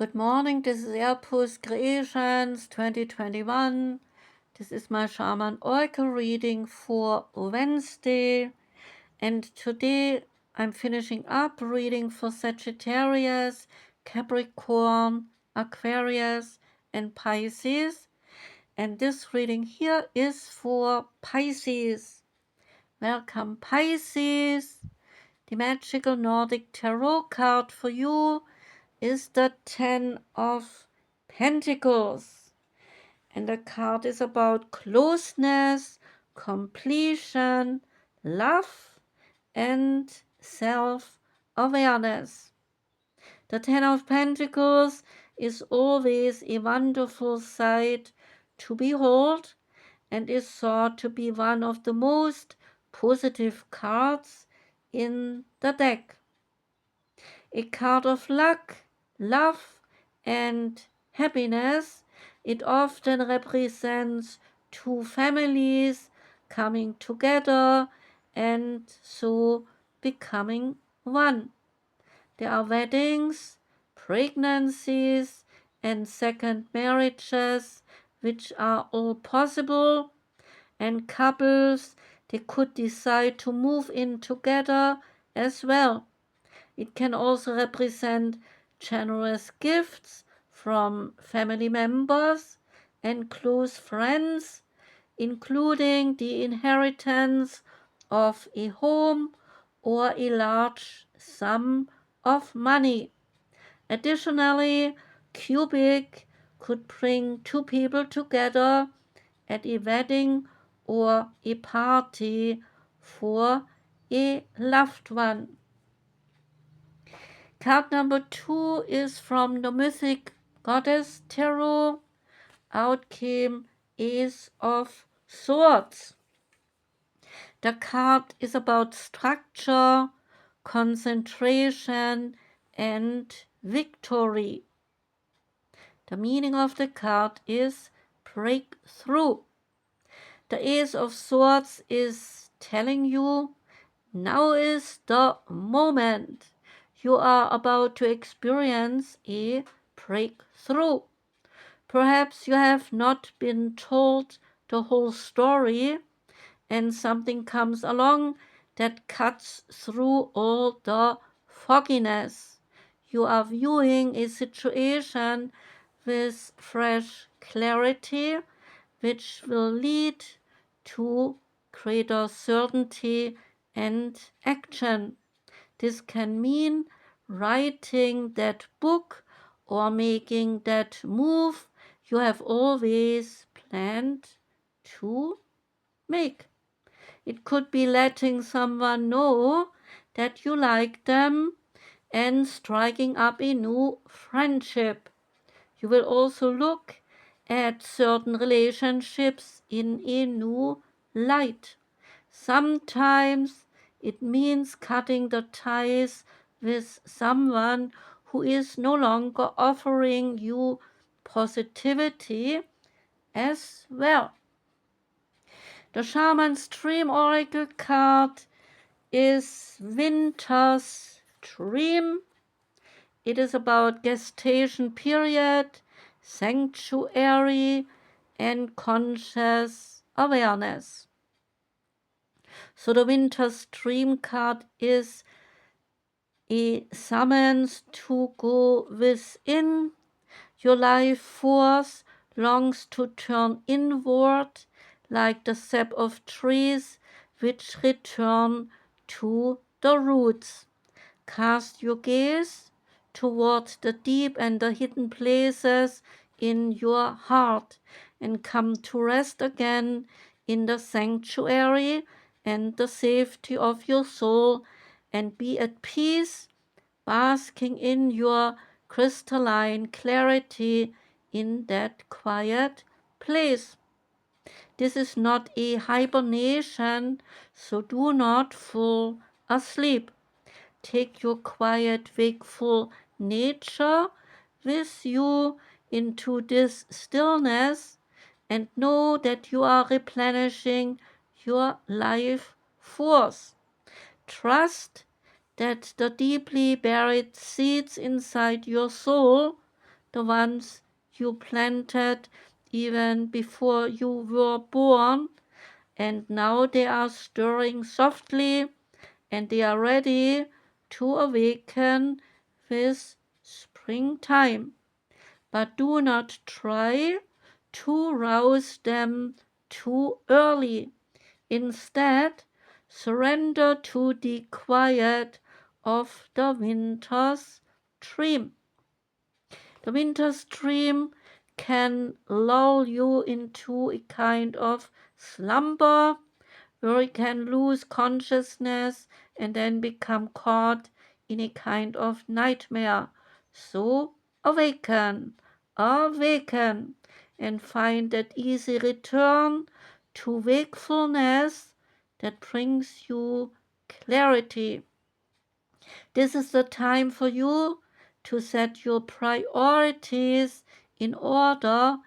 Good morning, this is Airpost Creations 2021. This is my Shaman Oracle reading for Wednesday. And today I'm finishing up reading for Sagittarius, Capricorn, Aquarius, and Pisces. And this reading here is for Pisces. Welcome, Pisces. The magical Nordic tarot card for you is the Ten of Pentacles. And the card is about closeness, completion, love, and self-awareness. The Ten of Pentacles is always a wonderful sight to behold and is thought to be one of the most positive cards in the deck. A card of luck, love, and happiness. It often represents two families coming together and so becoming one. There are weddings, pregnancies, and second marriages, which are all possible, and couples, they could decide to move in together as well. It can also represent generous gifts from family members and close friends, including the inheritance of a home or a large sum of money. Additionally, Cubic could bring two people together at a wedding or a party for a loved one. Card number 2 is from the Mythic Goddess Tarot. Out came Ace of Swords. The card is about structure, concentration, and victory. The meaning of the card is breakthrough. The Ace of Swords is telling you, now is the moment. You are about to experience a breakthrough. Perhaps you have not been told the whole story and something comes along that cuts through all the fogginess. You are viewing a situation with fresh clarity, which will lead to greater certainty and action. This can mean writing that book or making that move you have always planned to make. It could be letting someone know that you like them and striking up a new friendship. You will also look at certain relationships in a new light. Sometimes it means cutting the ties with someone who is no longer offering you positivity as well. The Shaman's Dream Oracle card is Winter's Dream. It is about gestation period, sanctuary, and conscious awareness. So the Winter's Dream card is a summons to go within. Your life force longs to turn inward like the sap of trees which return to the roots. Cast your gaze toward the deep and the hidden places in your heart and come to rest again in the sanctuary and the safety of your soul and be at peace, basking in your crystalline clarity in that quiet place. This is not a hibernation, so do not fall asleep. Take your quiet, wakeful nature with you into this stillness and know that you are replenishing your life force. Trust that the deeply buried seeds inside your soul the ones you planted even before you were born, and now they are stirring softly, and they are ready to awaken with springtime. But do not try to rouse them too early. Instead, surrender to the quiet of the winter's dream. The winter's dream can lull you into a kind of slumber where you can lose consciousness and then become caught in a kind of nightmare. So awaken, awaken, and find that easy return to wakefulness that brings you clarity. This is the time for you to set your priorities in order,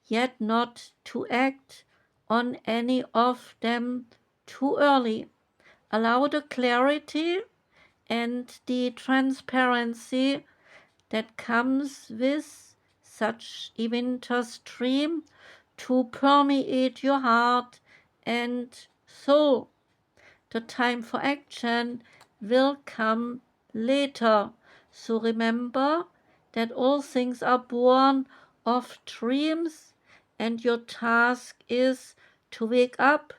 yet not to act on any of them too early. Allow the clarity and the transparency that comes with such a winter's dream to permeate your heart and soul. The time for action will come later. So remember that all things are born of dreams, and your task is to wake up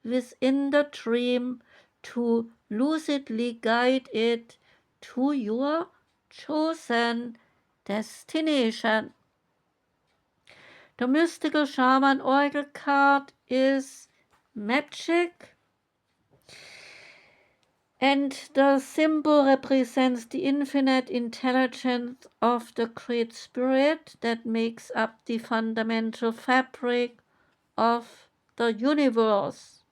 within the dream, to lucidly guide it to your chosen destination. The mystical shaman oracle card is magic. And the symbol represents the infinite intelligence of the Great Spirit that makes up the fundamental fabric of the universe.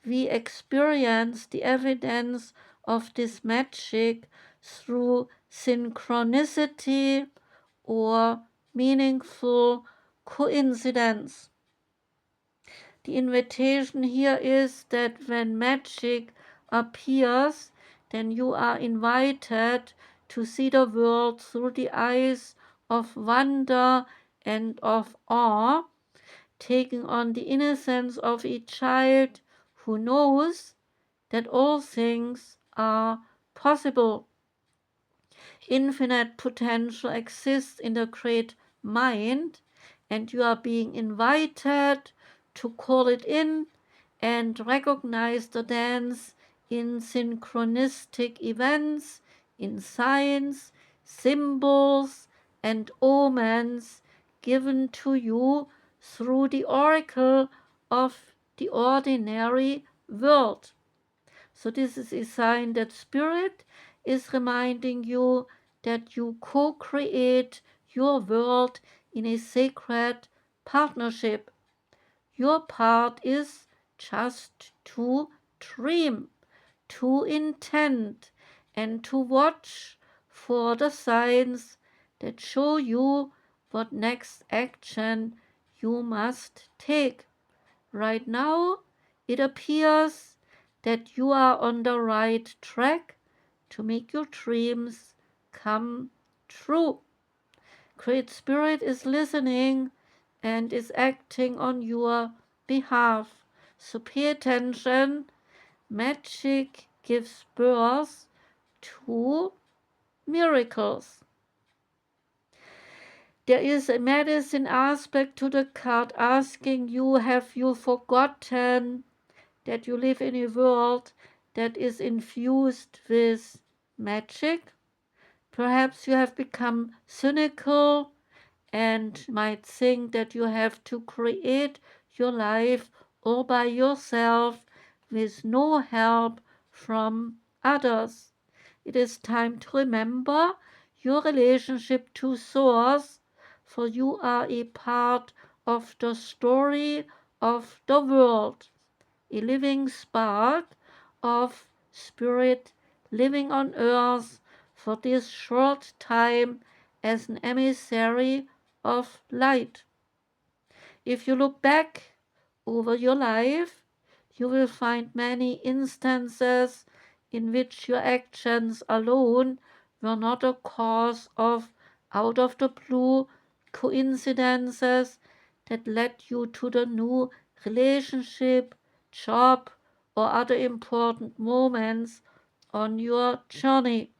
We experience the evidence of this magic through synchronicity or meaningful coincidence. The invitation here is that when magic appears, then you are invited to see the world through the eyes of wonder and of awe, taking on the innocence of a child who knows that all things are possible. Infinite potential exists in the great mind, and you are being invited to call it in and recognize the dance in synchronistic events, in signs, symbols, and omens given to you through the oracle of the ordinary world. So this is a sign that Spirit is reminding you that you co-create your world in a sacred partnership. Your part is just to dream, to intend, and to watch for the signs that show you what next action you must take. Right now, it appears that you are on the right track to make your dreams come true. Great Spirit is listening and is acting on your behalf. So pay attention. Magic gives birth to miracles. There is a medicine aspect to the card asking you, have you forgotten that you live in a world that is infused with magic? Perhaps you have become cynical and might think that you have to create your life all by yourself with no help from others. It is time to remember your relationship to Source, for you are a part of the story of the world, a living spark of spirit living on earth for this short time as an emissary of light. If you look back over your life, you will find many instances in which your actions alone were not a cause of out of the blue coincidences that led you to the new relationship, job, or other important moments on your journey.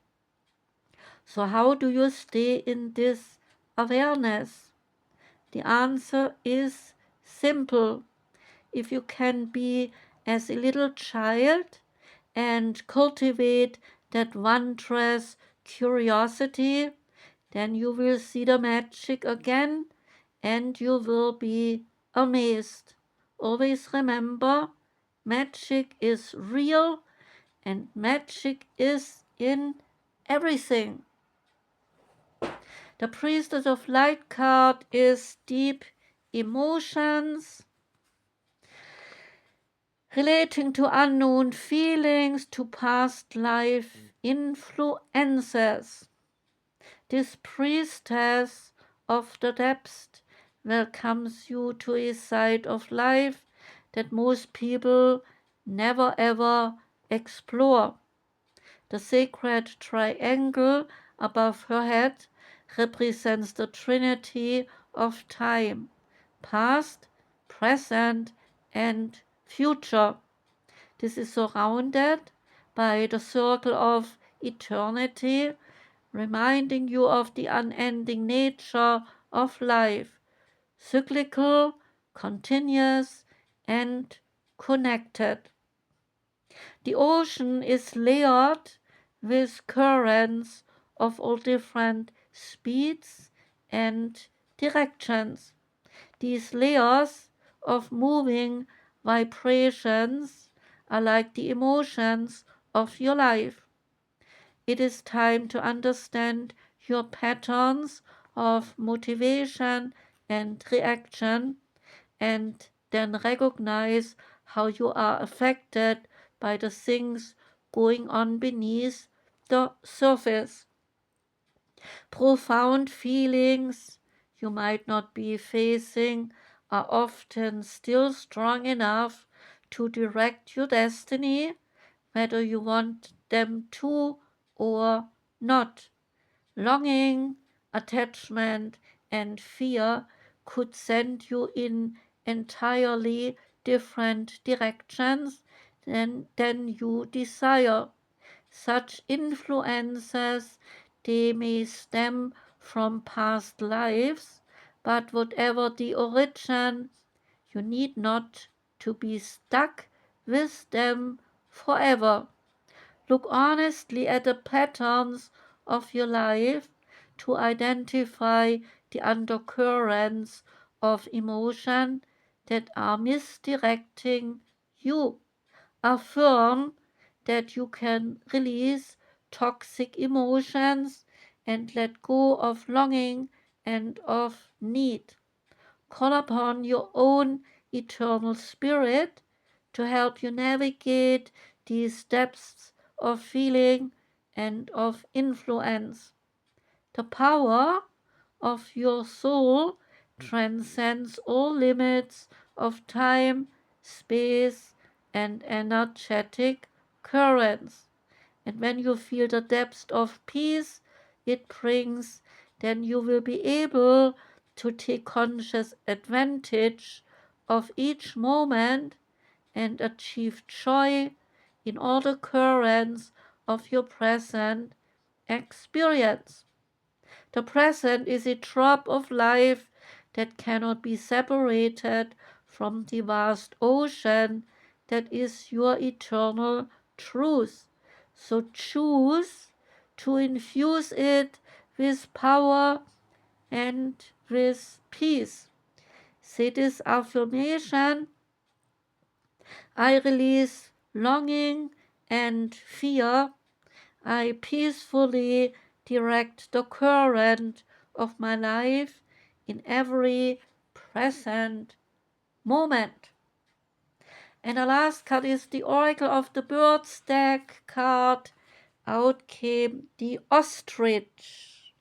So, how do you stay in this awareness? The answer is simple. If you can be as a little child and cultivate that wondrous curiosity, then you will see the magic again and you will be amazed. Always remember, magic is real and magic is in everything. The Priestess of Light card is deep emotions, relating to unknown feelings, to past life influences. This priestess of the depths welcomes you to a side of life that most people never ever explore. The sacred triangle above her head represents the trinity of time, past, present, and future. This is surrounded by the circle of eternity, reminding you of the unending nature of life, cyclical, continuous, and connected. The ocean is layered with currents of all different speeds and directions. These layers of moving vibrations are like the emotions of your life. It is time to understand your patterns of motivation and reaction, and then recognize how you are affected by the things going on beneath the surface. Profound feelings you might not be facing are often still strong enough to direct your destiny, whether you want them to or not. Longing, attachment, and fear could send you in entirely different directions than you desire. Such influences, they may stem from past lives, but whatever the origin, you need not to be stuck with them forever. Look honestly at the patterns of your life to identify the undercurrents of emotion that are misdirecting you. Affirm that you can release toxic emotions and let go of longing and of need. Call upon your own eternal spirit to help you navigate these depths of feeling and of influence. The power of your soul transcends all limits of time, space, and energetic currents. And when you feel the depth of peace it brings, then you will be able to take conscious advantage of each moment and achieve joy in all the currents of your present experience. The present is a drop of life that cannot be separated from the vast ocean that is your eternal truth. So choose to infuse it with power and with peace. Say this affirmation: I release longing and fear. I peacefully direct the current of my life in every present moment. And the last card is the Oracle of the Birds deck card. Out came the Ostrich.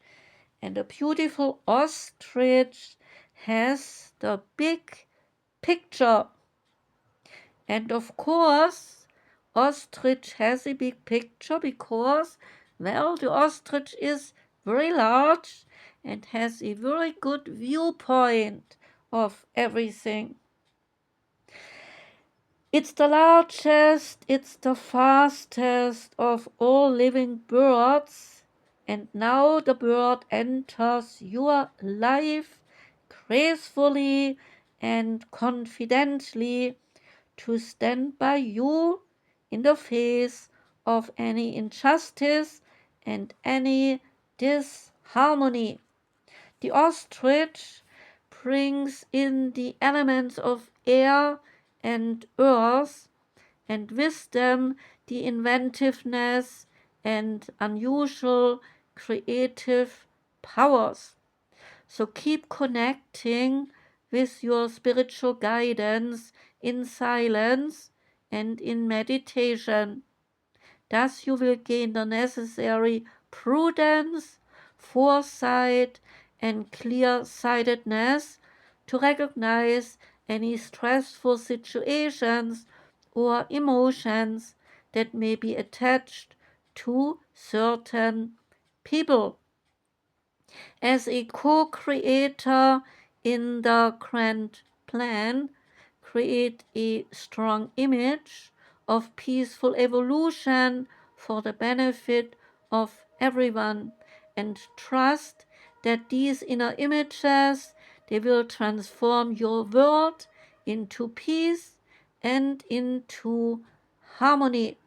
And the beautiful ostrich has the big picture. And of course, ostrich has a big picture because, well, the ostrich is very large and has a very good viewpoint of everything. It's the largest, it's the fastest of all living birds, and now the bird enters your life gracefully and confidently to stand by you in the face of any injustice and any disharmony. The ostrich brings in the elements of air and earth, and with them the inventiveness and unusual creative powers. So keep connecting with your spiritual guidance in silence and in meditation. Thus you will gain the necessary prudence, foresight, and clear-sightedness to recognize any stressful situations or emotions that may be attached to certain people. As a co-creator in the grand plan, create a strong image of peaceful evolution for the benefit of everyone, and trust that these inner images, they will transform your world into peace and into harmony.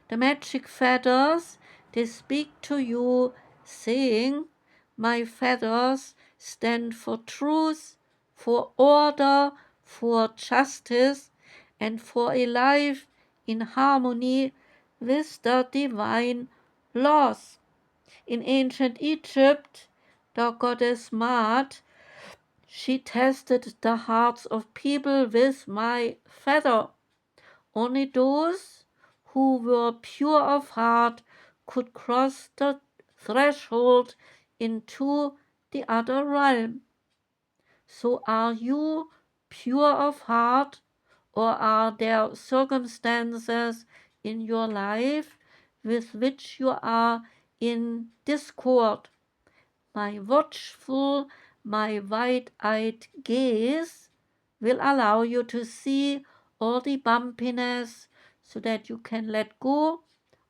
The magic feathers, they speak to you, saying, my feathers stand for truth, for order, for justice, and for a life in harmony with the divine laws. In ancient Egypt, the goddess Maat, she tested the hearts of people with my feather. Only those who were pure of heart could cross the threshold into the other realm. So are you pure of heart, or are there circumstances in your life with which you are in discord? My watchful, my wide-eyed gaze will allow you to see all the bumpiness so that you can let go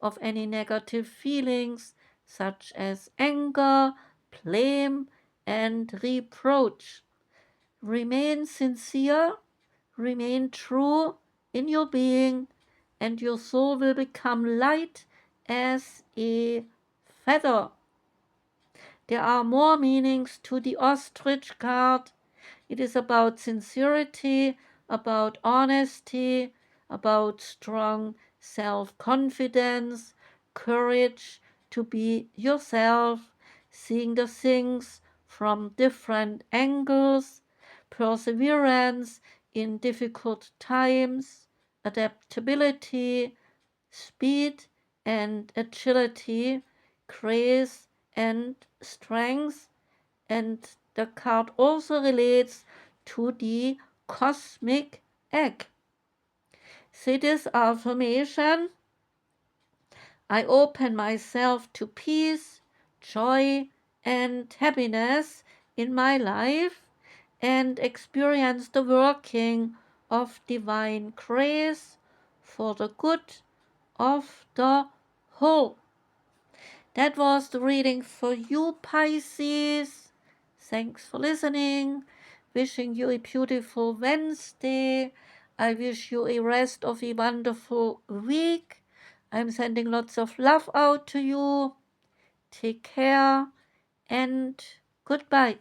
of any negative feelings such as anger, blame, and reproach. Remain sincere, remain true in your being, and your soul will become light as a feather. There are more meanings to the ostrich card. It is about sincerity, about honesty, about strong self-confidence, courage to be yourself, seeing the things from different angles, perseverance in difficult times, adaptability, speed and agility, grace and strength, and the card also relates to the cosmic egg. See this affirmation: I open myself to peace, joy, and happiness in my life and experience the working of divine grace for the good of the whole. That was the reading for you, Pisces. Thanks for listening. Wishing you a beautiful Wednesday. I wish you a rest of a wonderful week. I'm sending lots of love out to you. Take care and goodbye.